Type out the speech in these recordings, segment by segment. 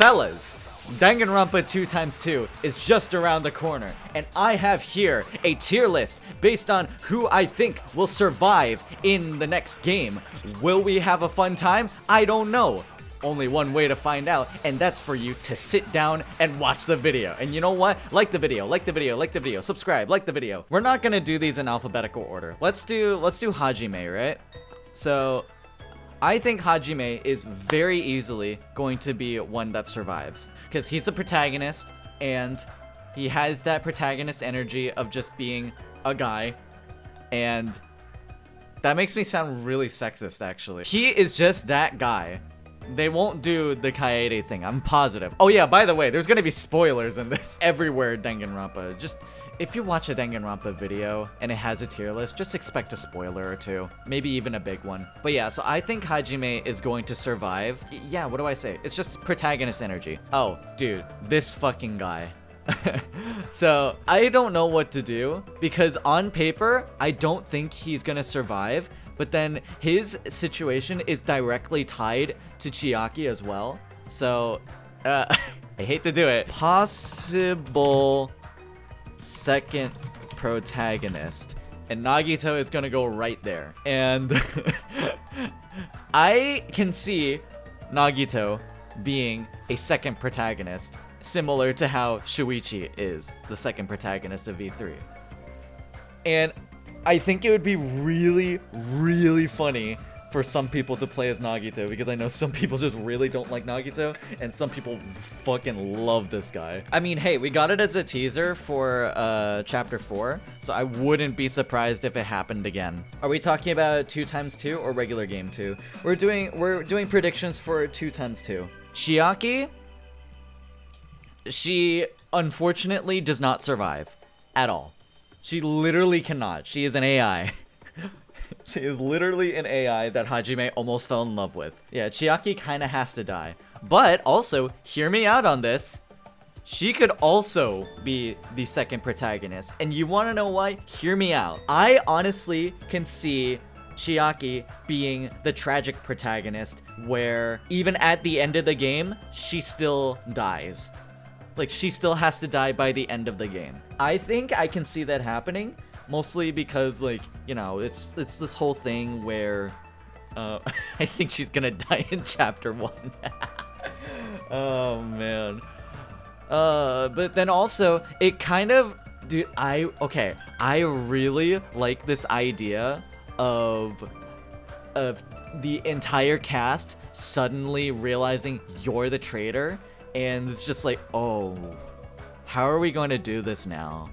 Fellas, Danganronpa 2x2 is just around the corner, and I have here a tier list based on who I think will survive in the next game. Will we have a fun time? I don't know. Only one way to find out, and that's for you to sit down and watch the video. And you know what? Like the video, subscribe, like the video. We're not gonna do these in alphabetical order. Let's do Hajime, right? So I think Hajime is very easily going to be one that survives because he's the protagonist and he has that protagonist energy of just being a guy, and that makes me sound really sexist actually. He is just that guy. They won't do the Kaede thing, I'm positive. Oh yeah, by the way, there's gonna be spoilers in this. Everywhere Danganronpa. Just, if you watch a Danganronpa video and it has a tier list, just expect a spoiler or two. Maybe even a big one. But yeah, so I think Hajime is going to survive. Yeah, what do I say? It's just protagonist energy. Oh, dude, this fucking guy. So, I don't know what to do because on paper, I don't think he's gonna survive. But then his situation is directly tied to Chiaki as well. So, I hate to do it. Possible second protagonist. And Nagito is gonna go right there. And I can see Nagito being a second protagonist, similar to how Shuichi is the second protagonist of V3. And I think it would be really, really funny for some people to play as Nagito, because I know some people just really don't like Nagito, and some people fucking love this guy. I mean, hey, we got it as a teaser for chapter 4, so I wouldn't be surprised if it happened again. Are we talking about 2x2 or regular game 2? We're doing predictions for 2x2. Chiaki, she unfortunately does not survive at all. She literally cannot. She is an AI. She is literally an AI that Hajime almost fell in love with. Yeah, Chiaki kind of has to die. But also, hear me out on this. She could also be the second protagonist. And you want to know why? Hear me out. I honestly can see Chiaki being the tragic protagonist where even at the end of the game, she still dies. Like, she still has to die by the end of the game. I think I can see that happening, mostly because, like, you know, it's this whole thing where I think she's gonna die in chapter 1. Oh man. But then also it kind of, dude, I really like this idea of the entire cast suddenly realizing you're the traitor. And it's just like, oh, how are we going to do this now?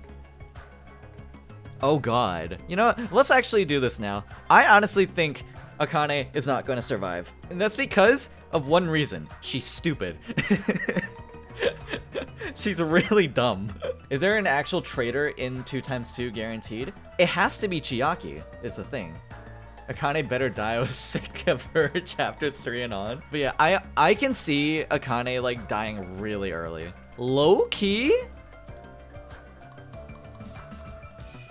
Oh god. You know what? Let's actually do this now. I honestly think Akane is not going to survive. And that's because of one reason. She's stupid. She's really dumb. Is there an actual traitor in 2x2 guaranteed? It has to be Chiaki, is the thing. Akane better die. I was sick of her chapter 3 and on. But yeah, I can see Akane like dying really early. Low key?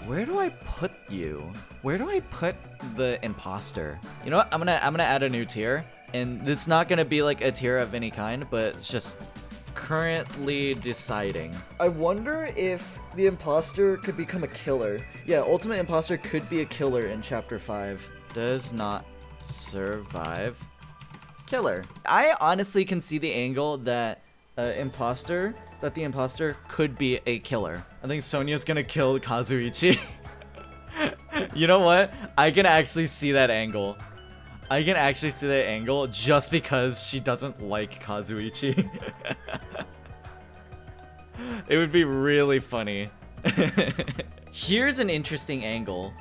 Where do I put you? Where do I put the imposter? You know what? I'm gonna add a new tier. And it's not gonna be like a tier of any kind, but it's just currently deciding. I wonder if the imposter could become a killer. Yeah, ultimate imposter could be a killer in chapter 5. Does not survive. Killer. I honestly can see the angle that the imposter could be a killer. I think Sonya's gonna kill Kazuichi. You know what? I can actually see that angle. I can actually see that angle just because she doesn't like Kazuichi. It would be really funny. Here's an interesting angle.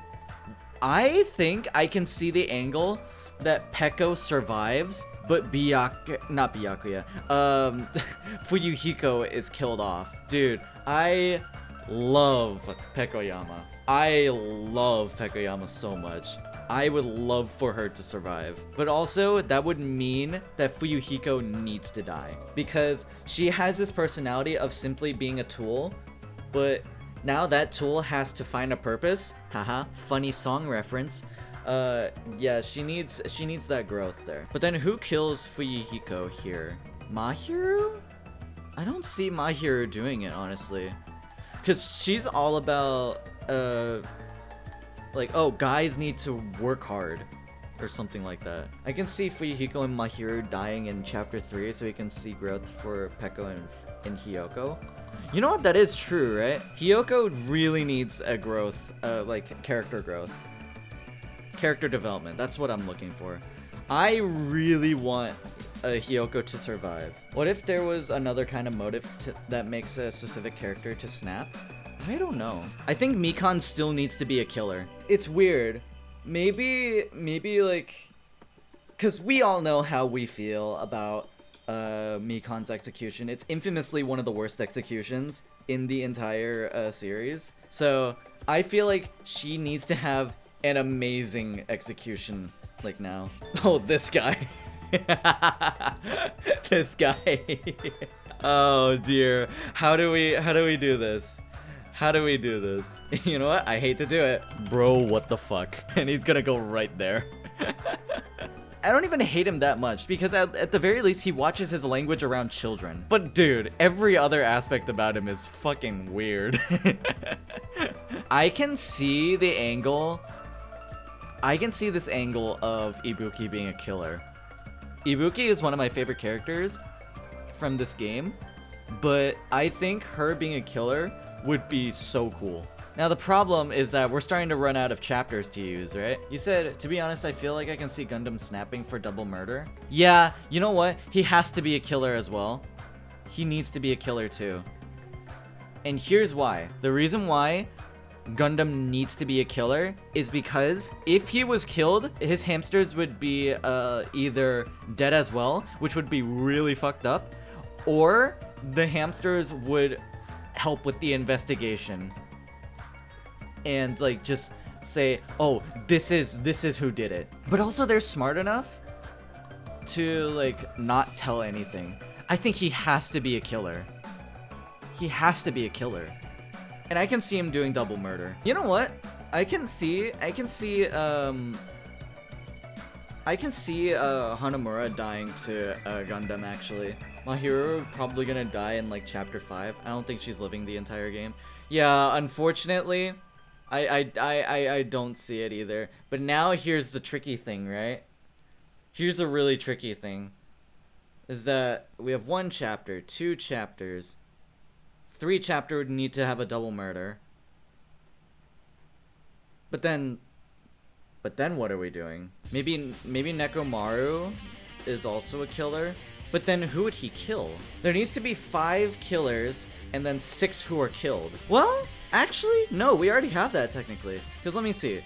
I think I can see the angle that Peko survives, but Fuyuhiko is killed off. Dude, I love Pekoyama. I love Pekoyama so much. I would love for her to survive. But also, that would mean that Fuyuhiko needs to die. Because she has this personality of simply being a tool, but now that tool has to find a purpose. Haha, funny song reference. Yeah, she needs that growth there. But then who kills Fuyuhiko here? Mahiru? I don't see My Hero doing it, honestly. Because she's all about, like, oh, guys need to work hard. Or something like that. I can see Fuyuhiko and My Hero dying in chapter 3 so we can see growth for Peko and Hiyoko. You know what? That is true, right? Hiyoko really needs a growth, like character growth. Character development. That's what I'm looking for. I really want Hiyoko to survive. What if there was another kind of motive that makes a specific character to snap? I don't know. I think Mikan still needs to be a killer. It's weird. Maybe like, cause we all know how we feel about Mikan's execution. It's infamously one of the worst executions in the entire series. So I feel like she needs to have an amazing execution, like now. Oh, this guy. This guy. Oh dear. How do we do this? How do we do this? You know what? I hate to do it. Bro, what the fuck? And he's gonna go right there. I don't even hate him that much, because at the very least, he watches his language around children. But dude, every other aspect about him is fucking weird. I can see the angle. I can see this angle of Ibuki being a killer. Ibuki is one of my favorite characters from this game, but I think her being a killer would be so cool. Now the problem is that we're starting to run out of chapters to use, right? You said, to be honest, I feel like I can see Gundam snapping for double murder. Yeah, you know what? He has to be a killer as well. He needs to be a killer too. And here's why. The reason why Gundam needs to be a killer is because if he was killed, his hamsters would be either dead as well, which would be really fucked up, or the hamsters would help with the investigation and like just say, oh, this is who did it. But also they're smart enough to like not tell anything. I think he has to be a killer. He has to be a killer. And I can see him doing double murder. You know what? I can see Hanamura dying to Gundam actually. My hero probably gonna die in like chapter 5. I don't think she's living the entire game. Yeah, unfortunately, I don't see it either. But now here's the tricky thing, right? Here's a really tricky thing. Is that we have 1 chapter, 2 chapters, 3 chapter would need to have a double murder. But then what are we doing? Maybe Nekomaru is also a killer? But then who would he kill? There needs to be 5 killers and then 6 who are killed. Well, actually, no, we already have that technically. Because let me see.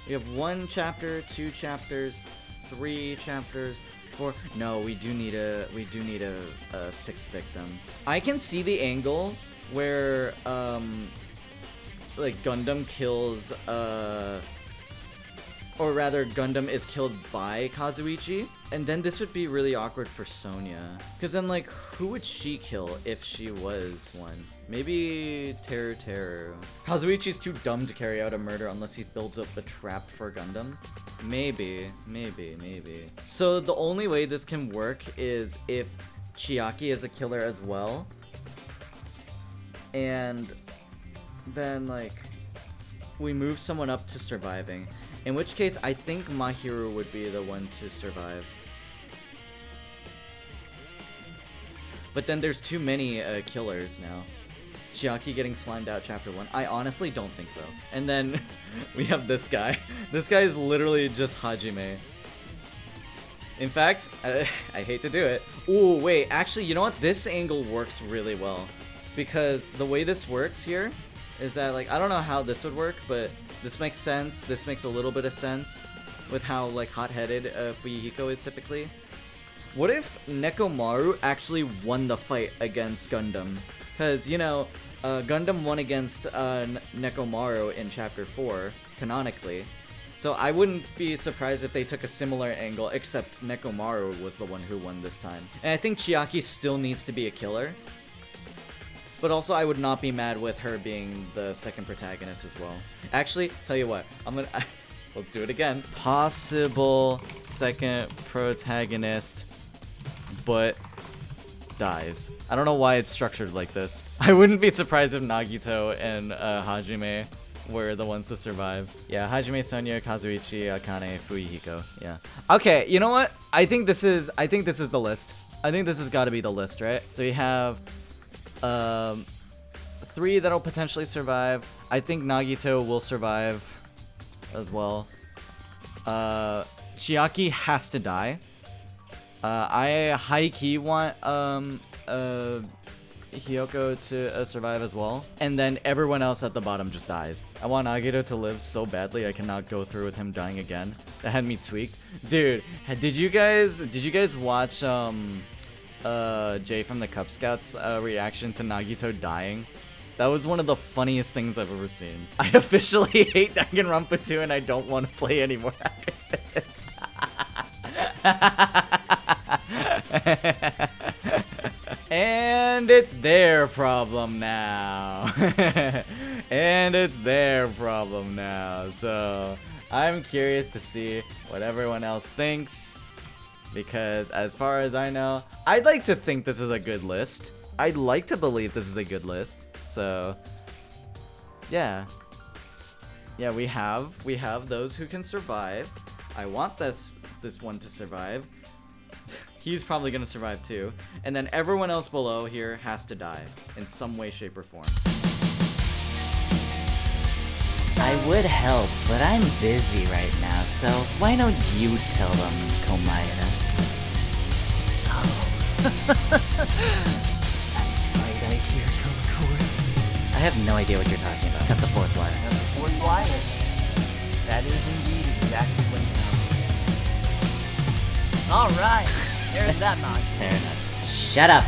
We have 1 chapter, 2 chapters, 3 chapters, 4. No, we do need a 6th victim. I can see the angle where like Gundam kills or rather Gundam is killed by Kazuichi, and then this would be really awkward for Sonya, because then like who would she kill if she was one? Maybe Teru. Kazuichi's too dumb to carry out a murder unless he builds up a trap for Gundam. Maybe. So the only way this can work is if Chiaki is a killer as well, and then like we move someone up to surviving. In which case, I think Mahiru would be the one to survive. But then there's too many killers now. Chiaki getting slimed out chapter 1. I honestly don't think so. And then we have this guy. This guy is literally just Hajime. In fact, I hate to do it. Ooh, wait, actually, you know what? This angle works really well. Because the way this works here is that, like, I don't know how this would work, but this makes sense. This makes a little bit of sense with how, like, hot-headed Fuyuhiko is typically. What if Nekomaru actually won the fight against Gundam? Because, you know, Gundam won against Nekomaru in Chapter 4, canonically. So I wouldn't be surprised if they took a similar angle, except Nekomaru was the one who won this time. And I think Chiaki still needs to be a killer. But also, I would not be mad with her being the second protagonist as well. Actually, tell you what, let's do it again. Possible second protagonist, but dies. I don't know why it's structured like this. I wouldn't be surprised if Nagito and Hajime were the ones to survive. Yeah, Hajime, Sonya, Kazuichi, Akane, Fuyuhiko. Yeah. Okay, you know what? I think this is the list. I think this has got to be the list, right? So we have 3 that'll potentially survive. I think Nagito will survive as well. Chiaki has to die. I high-key want Hiyoko to survive as well. And then everyone else at the bottom just dies. I want Nagito to live so badly I cannot go through with him dying again. That had me tweaked. Dude, did you guys watch Jay from the Cub Scouts reaction to Nagito dying? That was one of the funniest things I've ever seen. I officially hate Danganronpa 2 and I don't want to play anymore after this. And it's their problem now. And it's their problem now. So I'm curious to see what everyone else thinks. Because as far as I know, I'd like to think this is a good list. I'd like to believe this is a good list. So yeah. Yeah, we have those who can survive. I want this one to survive. He's probably gonna survive too. And then everyone else below here has to die in some way, shape, or form. I would help, but I'm busy right now, so why don't you tell them, Komaeda? Oh. That sprite I hear from Korea. I have no idea what you're talking about. Cut the 4th wire. The 4th wire. That is indeed exactly what counts. Alright, there's that nonsense. Fair enough. Shut up!